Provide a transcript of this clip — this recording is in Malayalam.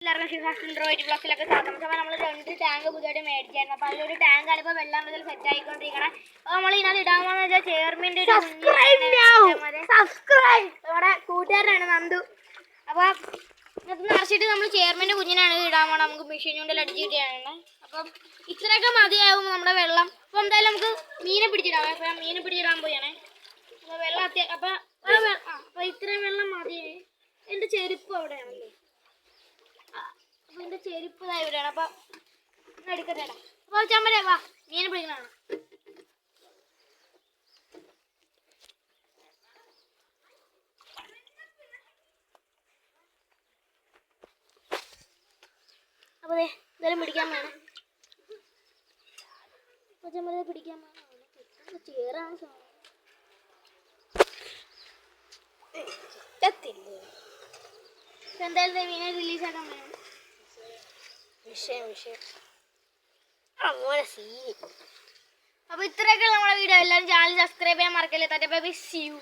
ബ്ലോക്കിലൊക്കെ സാധനം അപ്പോൾ നമ്മൾ 2 ടാങ്ക് പുതിയതായിട്ട് മേടിച്ചായിരുന്നു. അപ്പോൾ അതിലൊരു ടാങ്കാണ് ഇപ്പോൾ വെള്ളം മുതൽ സെറ്റ് ആയിക്കൊണ്ടിരിക്കണം. അപ്പോൾ നമ്മൾ ഇതിനകത്ത് ഇടാമെന്ന് വെച്ചാൽ ചെയർമിൻ്റെ നമ്മുടെ കൂട്ടുകാരനാണ് നന്ദു. അപ്പോൾ ഇത് നിറച്ചിട്ട് നമ്മൾ ചെയർമിൻ്റെ കുഞ്ഞിനാണ് ഇടാൻ പോകണം. നമുക്ക് മെഷീൻ കൊണ്ടിൽ അടിച്ചിട്ടാണ്. അപ്പം ഇത്രയൊക്കെ മതിയാവും നമ്മുടെ വെള്ളം. അപ്പോൾ എന്തായാലും നമുക്ക് മീനെ പിടിച്ചിടാം. അപ്പോൾ ഞാൻ മീനെ പിടിച്ചിടാൻ പോയാണ്. അപ്പോൾ വെള്ളം അപ്പോൾ ഇത്രയും വെള്ളം മതിയായി. എൻ്റെ ചെരുപ്പ് അവിടെയാണല്ലേ. അപ്പോൾ എൻ്റെ ചെരുപ്പ് ഇതായി ഇവിടെയാണ്. അപ്പം എടുക്കട്ടെ. അപ്പോൾ ചമ്മരെ വാ മീനെ പിടിക്കണതാണ്. അപ്പോൾ എന്തായാലും പിടിക്കാൻ വേണം. അപ്പോൾ ചമ്മരെ പിടിക്കാൻ വേണം. ചേറാണ് സാധനം. എന്തായാലും മീനെ റിലീസാക്കാൻ വേണം. വിഷയം അങ്ങനെ സീൻ. അപ്പോൾ ഇത്രയൊക്കെയുള്ള നമ്മുടെ വീഡിയോ. എല്ലാവരും ചാനൽ സബ്സ്ക്രൈബ് ചെയ്യാൻ മറക്കല്ലേ. Ta-ta bye bye, see U.